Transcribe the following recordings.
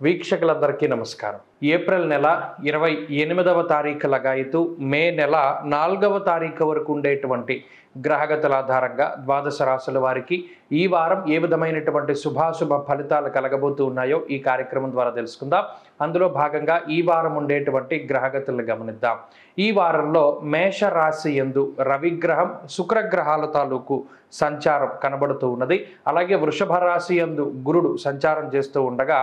వీక్షకులందరికీ నమస్కారం. ఏప్రిల్ నెల 28వ తారీఖు లగాయితూ మే నెల 4వ తారీఖు వరకు ఉండేటువంటి గ్రహగతుల ఆధారంగా ద్వాదశ రాశుల వారికి ఈ వారం ఏ విధమైనటువంటి శుభాశుభ ఫలితాలు కలగబోతూ ఉన్నాయో ఈ కార్యక్రమం ద్వారా తెలుసుకుందాం. అందులో భాగంగా ఈ వారం ఉండేటువంటి గ్రహగతులను గమనిద్దాం. ఈ వారంలో మేష రాశి యందు రవిగ్రహం శుక్రగ్రహాల తాలూకు సంచారం కనబడుతూ ఉన్నది. అలాగే వృషభ రాశి యందు గురుడు సంచారం చేస్తూ ఉండగా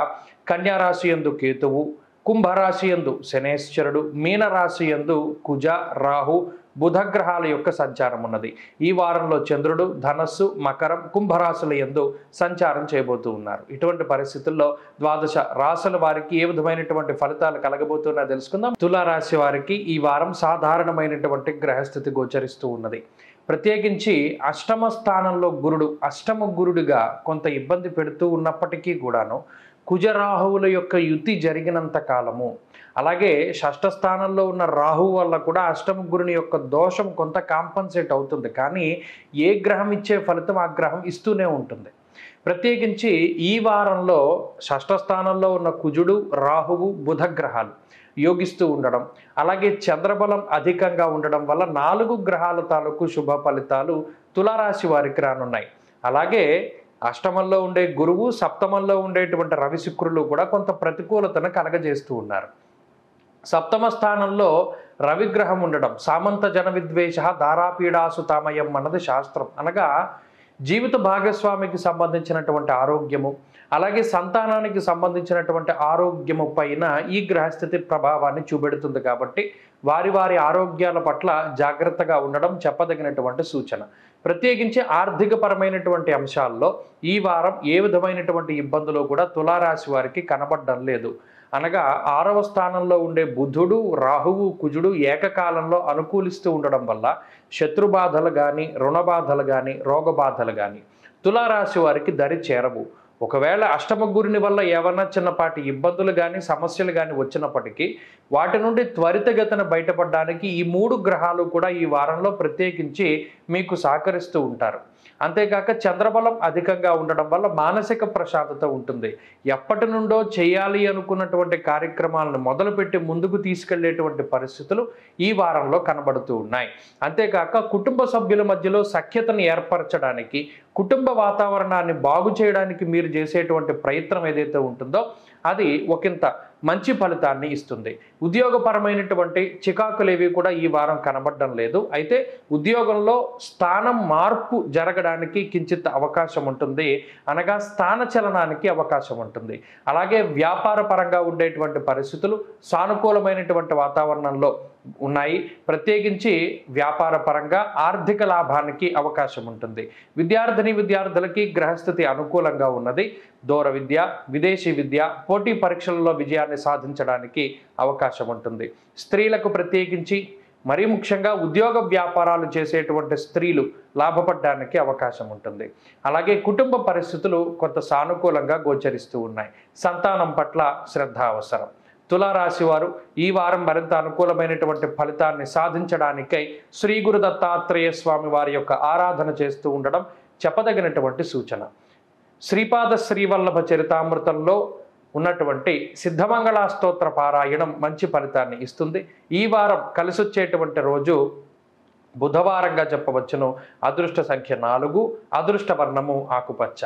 కన్యా రాశి యందు కేతువు, కుంభరాశి యందు శనేశ్వరుడు, మీనరాశి యందు కుజ, రాహు, బుధగ్రహాల యొక్క సంచారం ఉన్నది. ఈ వారంలో చంద్రుడు ధనస్సు, మకరం, కుంభరాశుల యందు సంచారం చేయబోతూ ఉన్నారు. ఇటువంటి పరిస్థితుల్లో ద్వాదశ రాశుల వారికి ఏ విధమైనటువంటి ఫలితాలు కలగబోతున్నా తెలుసుకుందాం. తులారాశి వారికి ఈ వారం సాధారణమైనటువంటి గ్రహస్థితి గోచరిస్తూ ఉన్నది. ప్రత్యేకించి అష్టమ స్థానంలో గురుడు అష్టమ గురుడిగా కొంత ఇబ్బంది పెడుతూ ఉన్నప్పటికీ కూడాను కుజరాహువుల యొక్క యుతి జరిగినంత కాలము, అలాగే షష్ఠ స్థానంలో ఉన్న రాహువు వల్ల కూడా అష్టమ గురుని యొక్క దోషం కొంత కాంపన్సేట్ అవుతుంది. కానీ ఏ గ్రహం ఇచ్చే ఫలితం ఆ గ్రహం ఇస్తూనే ఉంటుంది. ప్రత్యేకించి ఈ వారంలో షష్ఠ స్థానంలో ఉన్న కుజుడు, రాహువు, బుధ గ్రహాలు యోగిస్తూ ఉండడం, అలాగే చంద్రబలం అధికంగా ఉండడం వల్ల 4 గ్రహాల తాలూకు శుభ ఫలితాలు తులారాశి వారికి రానున్నాయి. అలాగే అష్టమంలో ఉండే గురువు, సప్తమంలో ఉండేటువంటి రవి శుక్రులు కూడా కొంత ప్రతికూలతను కలగజేస్తూ ఉన్నారు. సప్తమ స్థానంలో రవిగ్రహం ఉండడం సామంత జన విద్వేష దారాపీడాసు తామయం అన్నది శాస్త్రం. అనగా జీవిత భాగస్వామికి సంబంధించినటువంటి ఆరోగ్యము, అలాగే సంతానానికి సంబంధించినటువంటి ఆరోగ్యము పైన ఈ గ్రహస్థితి ప్రభావాన్ని చూపెడుతుంది. కాబట్టి వారి వారి ఆరోగ్యాల పట్ల జాగ్రత్తగా ఉండడం చెప్పదగినటువంటి సూచన. ప్రత్యేకించి ఆర్థికపరమైనటువంటి అంశాల్లో ఈ వారం ఏ విధమైనటువంటి ఇబ్బందులు కూడా తులారాశి వారికి కనబడడం లేదు. అనగా 6వ స్థానంలో ఉండే బుధుడు, రాహువు, కుజుడు ఏకకాలంలో అనుకూలిస్తూ ఉండడం వల్ల శత్రుబాధలు కానీ, రుణబాధలు కానీ, రోగబాధలు కానీ తులారాశి వారికి దరి చేరవు. ఒకవేళ అష్టమ గురుని వల్ల ఏమన్నా చిన్నపాటి ఇబ్బందులు కానీ, సమస్యలు కానీ వచ్చినప్పటికీ వాటి నుండి త్వరితగతిన బయటపడడానికి ఈ 3 గ్రహాలు కూడా ఈ వారంలో ప్రత్యేకించి మీకు సహకరిస్తూ ఉంటారు. అంతేకాక చంద్రబలం అధికంగా ఉండడం వల్ల మానసిక ప్రశాంతత ఉంటుంది. ఎప్పటి నుండో చేయాలి అనుకున్నటువంటి కార్యక్రమాలను మొదలుపెట్టి ముందుకు తీసుకెళ్లేటువంటి పరిస్థితులు ఈ వారంలో కనబడుతూ ఉన్నాయి. అంతేకాక కుటుంబ సభ్యుల మధ్యలో సఖ్యతను ఏర్పరచడానికి, కుటుంబ వాతావరణాన్ని బాగు చేయడానికి మీరు చేసేటువంటి ప్రయత్నం ఏదైతే ఉంటుందో అది ఒకంత మంచి ఫలితాన్ని ఇస్తుంది. ఉద్యోగపరమైనటువంటి చికాకులేవి కూడా ఈ వారం కనబడడం లేదు. అయితే ఉద్యోగంలో స్థానం మార్పు జరగడానికి కించిత్ అవకాశం ఉంటుంది. అనగా స్థాన చలనానికి అవకాశం ఉంటుంది. అలాగే వ్యాపార పరంగా ఉండేటువంటి పరిస్థితులు సానుకూలమైనటువంటి వాతావరణంలో ఉన్నాయి. ప్రత్యేకించి వ్యాపార పరంగా ఆర్థిక లాభానికి అవకాశం ఉంటుంది. విద్యార్థులకి గ్రహస్థితి అనుకూలంగా ఉన్నది. దూర విద్య, విదేశీ విద్య, పోటీ పరీక్షలలో విజయాన్ని సాధించడానికి అవకాశం ఉంటుంది. స్త్రీలకు ప్రత్యేకించి మరీ ముఖ్యంగా ఉద్యోగ వ్యాపారాలు చేసేటువంటి స్త్రీలు లాభపడడానికి అవకాశం ఉంటుంది. అలాగే కుటుంబ పరిస్థితులు కొంత సానుకూలంగా గోచరిస్తూ ఉన్నాయి. సంతానం పట్ల శ్రద్ధ అవసరం. తులారాశి వారు ఈ వారం మరింత అనుకూలమైనటువంటి ఫలితాన్ని సాధించడానికై శ్రీ గురు దత్తాత్రేయ స్వామి వారి యొక్క ఆరాధన చేస్తూ ఉండడం చెప్పదగినటువంటి సూచన. శ్రీపాద శ్రీవల్లభ చరితామృతంలో ఉన్నటువంటి సిద్ధమంగళ స్తోత్ర పారాయణం మంచి ఫలితాన్ని ఇస్తుంది. ఈ వారం కలిసొచ్చేటువంటి రోజు బుధవారంగా చెప్పవచ్చును. అదృష్ట సంఖ్య 4, అదృష్ట వర్ణము ఆకుపచ్చ.